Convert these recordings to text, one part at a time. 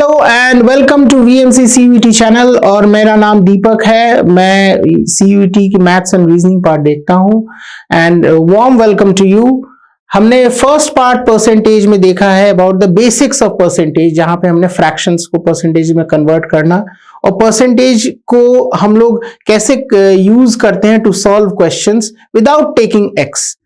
Hello and welcome to VMC CUET channel. और मेरा नाम दीपक है। मैं सीयूईटी की मैथ्स एंड रीजनिंग पार्ट देखता हूं and warm welcome to you. हमने फर्स्ट पार्ट परसेंटेज में देखा है about the basics of percentage, जहां पे हमने फ्रैक्शंस को परसेंटेज में कन्वर्ट करना और परसेंटेज को हम लोग कैसे यूज करते हैं to solve questions without taking x.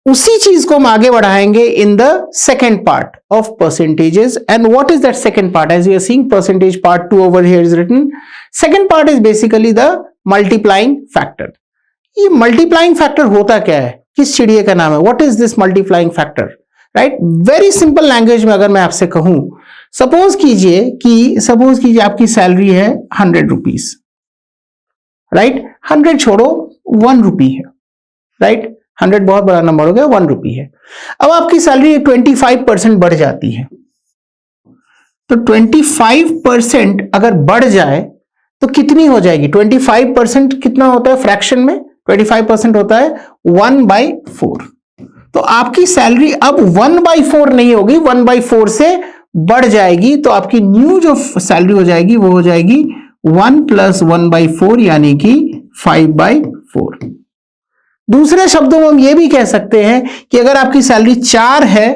उसी चीज को हम आगे बढ़ाएंगे in the second part of percentages. And what is that second part? As you are seeing percentage part 2 over here is written. Second part is basically the multiplying factor. ये multiplying factor होता क्या है, किस चिड़िया का नाम है? What is this multiplying factor? Right, very simple language में अगर मैं आपसे कहूं, सपोज कीजिए आपकी सैलरी है 100 रुपीज, राइट। 100 छोड़ो, 1 रुपी है, राइट। 100 बहुत बड़ा नंबर हो गया, 1 रुपी है। अब आपकी सैलरी 25% बढ़ जाती है, तो 25% अगर बढ़ जाए तो कितनी हो जाएगी? 25% कितना होता है फ्रैक्शन में? 25% होता है 1/4। तो आपकी सैलरी अब 1/4 नहीं होगी, 1/4 से बढ़ जाएगी। तो आपकी न्यू जो सैलरी हो जाएगी वो हो जाएगी 1 + 1/4 यानी कि 5/4। दूसरे शब्दों में हम ये भी कह सकते हैं कि अगर आपकी सैलरी 4 है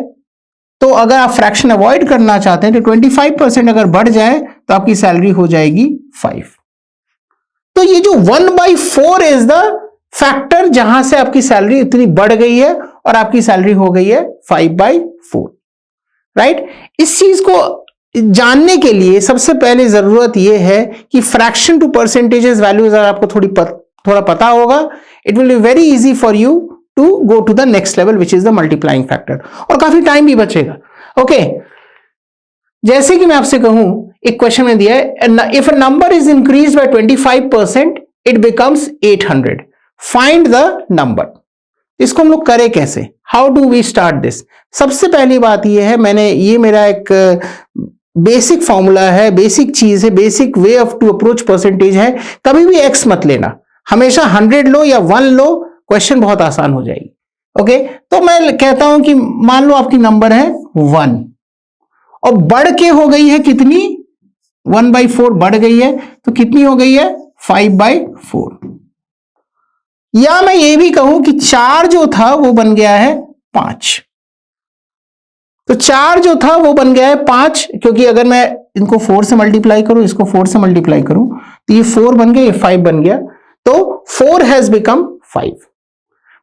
तो अगर आप फ्रैक्शन अवॉइड करना चाहते हैं तो 25% अगर बढ़ जाए तो आपकी सैलरी हो जाएगी 5। तो ये जो 1/4 इज द फैक्टर जहां से आपकी सैलरी इतनी बढ़ गई है और आपकी सैलरी हो गई है 5/4, राइट। इस चीज को जानने के लिए सबसे पहले जरूरत यह है कि फ्रैक्शन टू परसेंटेजेस वैल्यूज अगर आपको थोड़ा पता होगा, it will be very easy for you to go to the next level which is the multiplying factor, और काफी टाइम भी बचेगा। ओके, जैसे कि मैं आपसे कहूं, एक क्वेश्चन में दिया है, if a number is increase by 25% it becomes 800, find the number. इसको हम लोग करें कैसे? How do we start this? सबसे पहली बात यह है, ये मेरा एक बेसिक फॉर्मूला है, बेसिक चीज है, basic way of to approach percentage है। कभी भी एक्स मत लेना, हमेशा 100 लो या 1 लो, क्वेश्चन बहुत आसान हो जाएगी। ओके, तो मैं कहता हूं कि मान लो आपकी नंबर है 1 और बढ़ के हो गई है कितनी? 1/4 बढ़ गई है, तो कितनी हो गई है? 5/4। या मैं ये भी कहूं कि 4 जो था वो बन गया है 5। तो 4 जो था वो बन गया है 5, क्योंकि अगर मैं इनको 4 से मल्टीप्लाई करूं, इसको 4 से मल्टीप्लाई करूं, तो ये 4 बन गया, ये 5 बन गया, तो 4 हैज बिकम 5।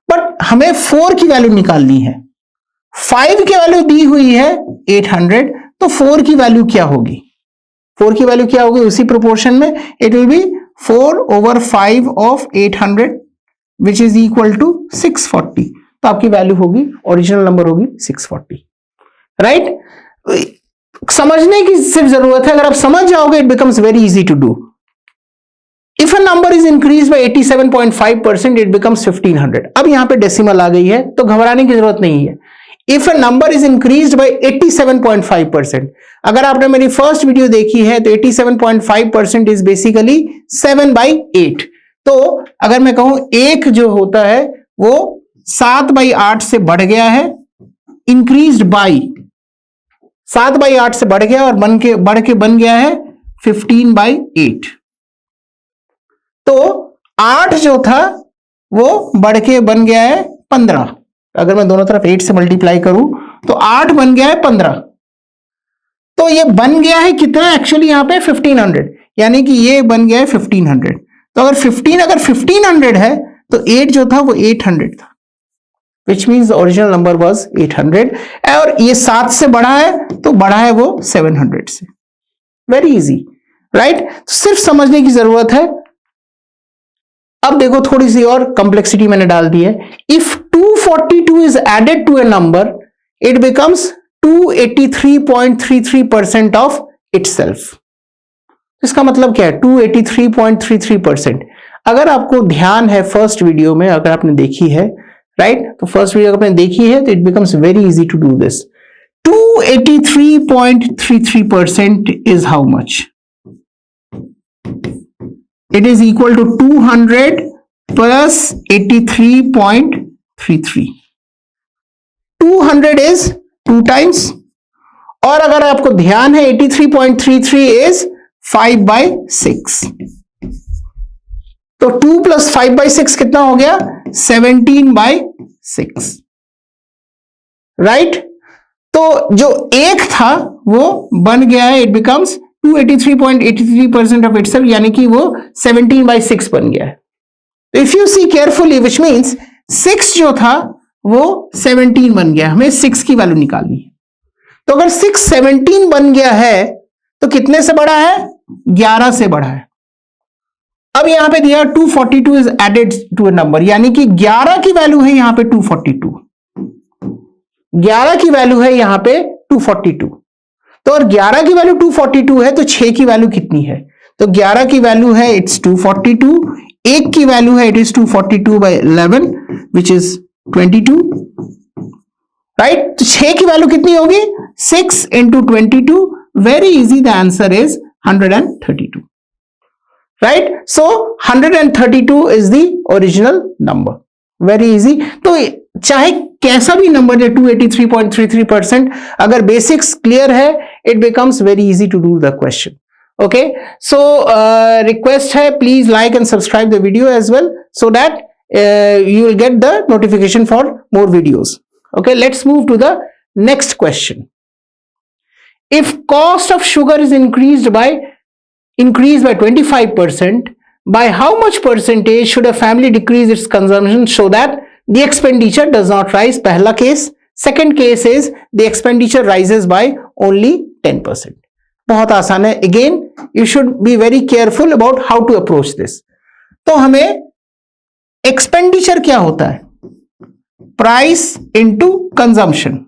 बट हमें 4 की वैल्यू निकालनी है। 5 की वैल्यू दी हुई है 800, तो 4 की वैल्यू क्या होगी? 4 की वैल्यू क्या होगी? उसी प्रोपोर्शन में it will be 4/5 of 800 which is equal to 640। तो आपकी वैल्यू होगी, ओरिजिनल नंबर होगी 640, राइट। समझने की सिर्फ जरूरत है, अगर आप समझ जाओगे it becomes very easy to do. If a number is increased by 87.5%, it becomes 1500। अब यहां पे डेसिमल आ गई है तो घबराने की जरूरत नहीं है। If a number is increased by 87.5%, अगर आपने मेरी फर्स्ट वीडियो देखी है तो 87.5% इज बेसिकली 7/8। तो अगर मैं कहूं 1 जो होता है वो 7/8 से बढ़ गया है, इंक्रीज्ड बाई 7/8 से बढ़ गया और बढ़ के बन गया है 15/8। तो 8 जो था वो बढ़ के बन गया है 15। अगर मैं दोनों तरफ 8 से मल्टीप्लाई करूं तो 8 बन गया है 15। तो ये बन गया है कितना एक्चुअली यहां पे? 1500, यानी कि ये बन गया है 1500। तो अगर 1500 है तो 8 जो था वो 800 था, which means original number was 800। और ये 7 से बढ़ा है तो बढ़ा है वो 700 से। Very easy, right. सिर्फ समझने की जरूरत है। अब देखो, थोड़ी सी और कॉम्प्लेक्सिटी मैंने डाल दी है। If 242 is added to a number it becomes 283.33% of itself. इसका मतलब क्या है? 283.33%। अगर आपको ध्यान है फर्स्ट वीडियो में, अगर आपने देखी है, राइट, तो फर्स्ट वीडियो अगर आपने देखी है तो it becomes very easy to do this. 283.33% is how much? It is equal to 200 plus 83.33. 200 is 2 times और अगर आपको ध्यान है 83.33 इज 5/6, तो 2 + 5/6 कितना हो गया? 17/6, राइट? तो जो एक था वो बन गया है, इट बिकम्स 283.83% ऑफ इटसेल्फ, यानी कि वो 17/6 बन गया है। If you see carefully, which means 6 जो था वो 17 बन गया, हमें 6 की वैल्यू निकालनी है। तो अगर 6 17 बन गया है तो कितने से बड़ा है? 11 से बड़ा है। अब यहां पे दिया 242 is added to a number, यानी कि 11 की वैल्यू है यहां पे 242, 11 की वैल्यू है यहां पे 242। तो और 11 की वैल्यू 242 है तो 6 की वैल्यू कितनी है? तो 11 की वैल्यू है इट्स 242, 1 की वैल्यू है it is 242/11 which is 22, right? तो 6 की वैल्यू कितनी होगी? 6 × 22, very easy, the answer is 132, right? So 132 is the original number, very easy. तो चाहे कैसा भी नंबर है 283.33%, अगर बेसिक्स क्लियर है it becomes very easy to do the question. Okay, so request है please like and subscribe the video as well so that you will get the notification for more videos. Okay, let's move to the next question. If cost of sugar is increased by 25%, by how much percentage should a family decrease its consumption so that the expenditure does not rise? पहला case. Second case is the expenditure rises by only 10%. बहुत आसान है। Again, you should be very careful about how to approach this. तो हमें expenditure क्या होता है? Price into consumption.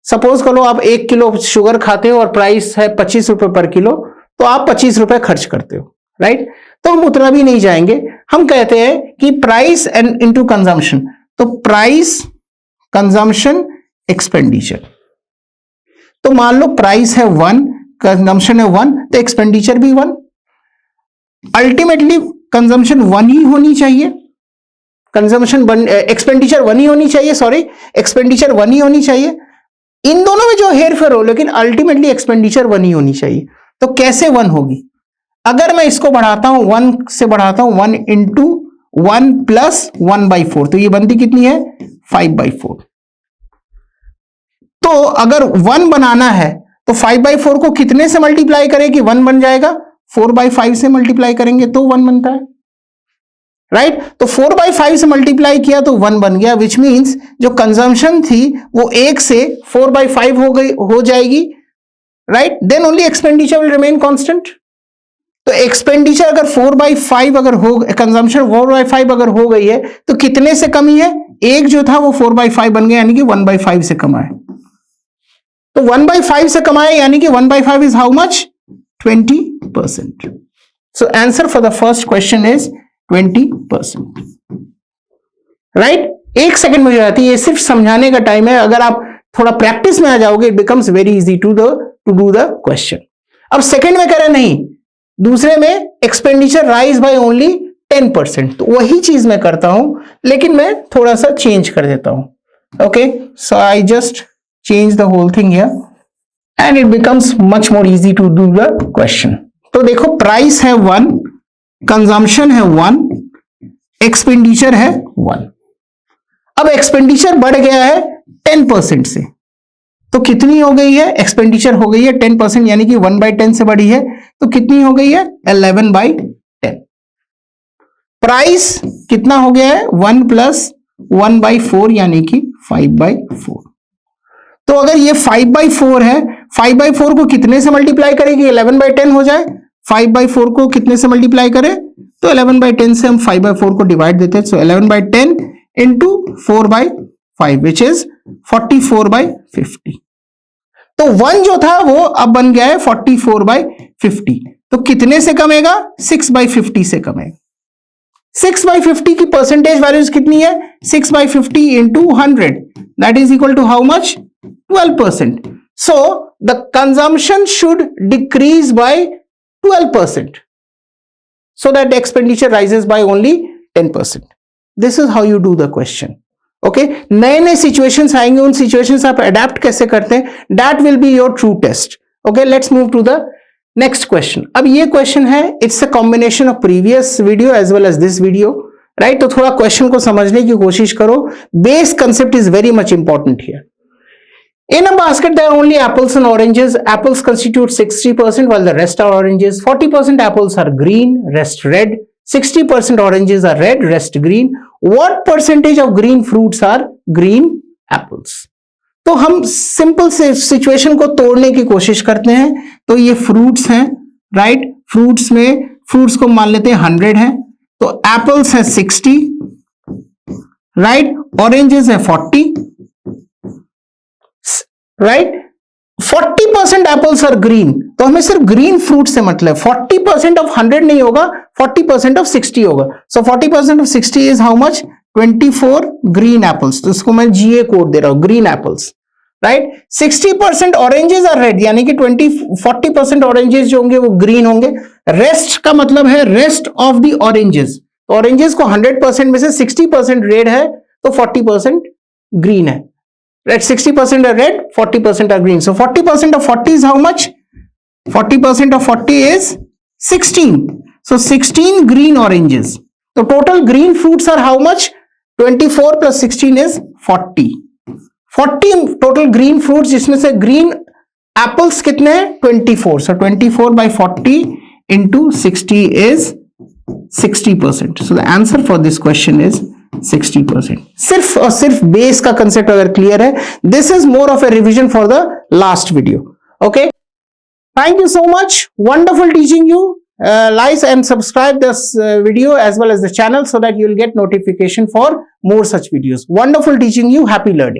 Suppose करो आप 1 किलो शुगर खाते हो और प्राइस है 25 रुपए पर किलो, तो आप 25 रुपए खर्च करते हो, राइट? तो हम उतना भी नहीं जाएंगे, हम कहते हैं कि प्राइस एंड इंटू कंजम्पशन। तो प्राइस, कंजम्पशन, एक्सपेंडिचर। तो मान लो प्राइस है 1, कंजम्पशन है 1, तो एक्सपेंडिचर भी 1। अल्टीमेटली कंजम्पशन 1 ही होनी चाहिए, एक्सपेंडिचर 1 ही होनी चाहिए, सॉरी, एक्सपेंडिचर 1 ही होनी चाहिए। इन दोनों में जो हेर फेर हो, लेकिन अल्टीमेटली एक्सपेंडिचर 1 ही होनी चाहिए। तो कैसे 1 होगी? अगर मैं इसको बढ़ाता हूं, 1 से बढ़ाता हूं, 1 × 1 + 1/4, तो ये बनती कितनी है? 5/4। तो अगर 1 बनाना है तो 5/4 को कितने से मल्टीप्लाई करें कि 1 बन जाएगा? 4/5 से मल्टीप्लाई करेंगे तो 1 बनता है, राइट? तो 4/5 से मल्टीप्लाई किया तो 1 बन गया, विच मीन्स जो कंजम्पशन थी वो 1 से 4/5 हो जाएगी, right? Then only expenditure will remain constant. तो एक्सपेंडिचर अगर 4/5 अगर हो, कंजम्पशन 4/5 अगर हो गई है तो कितने से कमी है? 1 जो था वो 4/5 बन गया, यानी कि 1/5 से कम है। तो 1/5 से कम है, यानी कि 1/5 is how much? 20%. So answer for the first question is 20%. Right? 1 second में हो जाती है, ये सिर्फ समझाने का टाइम है। अगर आप थोड़ा प्रैक्टिस में आ जाओगे, it becomes very easy to do the question. अब सेकंड में कह रहे नहीं, दूसरे में एक्सपेंडिचर राइज बाय ओनली 10%, तो वही चीज मैं करता हूं, लेकिन मैं थोड़ा सा चेंज कर देता हूं। Okay, so I just change the whole thing here and it becomes much more easy to do the question. तो देखो, प्राइस है 1, कंजम्पशन है 1, एक्सपेंडिचर है 1। अब एक्सपेंडिचर बढ़ गया है 10% से, तो कितनी हो गई है? एक्सपेंडिचर हो गई है 10%, यानी कि 1/10 से बढ़ी है, तो कितनी हो गई है? 11/10। प्राइस कितना हो गया है? 1 + 1/4, यानी कि 5/4। तो अगर ये 5/4 है, 5/4 को कितने से मल्टीप्लाई करेगी? 11/10 हो जाए। 5/4 को कितने से मल्टीप्लाई करें? तो 11/10 से हम 5/4 को डिवाइड देते हैं, सो 11/10 × 4/5 विच इज 44/50। तो 1 जो था वो अब बन गया है 44/50। तो कितने से कमेगा? 6/50 से कमेगा। 6/50 की परसेंटेज वैल्यूज कितनी है? 6/50 × 100, that is equal to how much? 12%. So the consumption should decrease by 12%, so that the expenditure rises by only 10%. This is how you do the question. Okay नए नए सिचुएशंस आएंगे, उन सिचुएशंस आप adapt कैसे करते हैं, that will be your true test. Okay let's move to the next question. अब ये क्वेश्चन है, it's a combination of previous video as well as this video, right. तो थोड़ा क्वेश्चन को समझने की कोशिश करो. Base concept is very much important here. In a basket, there are only apples and oranges. Apples constitute 60%, while the rest are oranges. 40% apples are green, rest red. 60% oranges are red, rest green. What percentage of green fruits are green apples? तो हम simple से situation को तोड़ने की कोशिश करते हैं. तो ये फ्रूट्स हैं, राइट. फ्रूट्स में फ्रूट्स को मान लेते हैं 100 हैं. तो एप्पल्स है 60, राइट. ऑरेंजेस है 40, राइट. 40% apples are green. तो हमें सिर्फ ग्रीन फ्रूट से मतलब 40% ऑफ 100 नहीं होगा, 40% ऑफ 60 होगा. So 40% of 60 is how much? 24 green apples. तो इसको मैं जीए कोड दे रहा हूं, green apples, right. 60% oranges are red, यानी कि 40% ऑरेंजेस जो होंगे वो ग्रीन होंगे. रेस्ट का मतलब है रेस्ट ऑफ द ऑरेंजेस. तो ऑरेंजेस को 100% में से 60% रेड है, तो 40% ग्रीन है. Right, 60% are red, 40% are green. So 40% of 40 is how much? 40% of 40 is 16. So 16 green oranges. So total green fruits are how much? 24 plus 16 is 40. 40 total green fruits, जिसमें से green apples कितने हैं? 24. So 24 by 40 into 60 is 60%. So the answer for this question is 60%. सिर्फ और सिर्फ base का concept अगर clear है, this is more of A revision for the last video. Okay, thank you so much. Wonderful teaching you. Like and subscribe this video as well as the channel so that you will get notification for more such videos. Wonderful teaching you. Happy learning.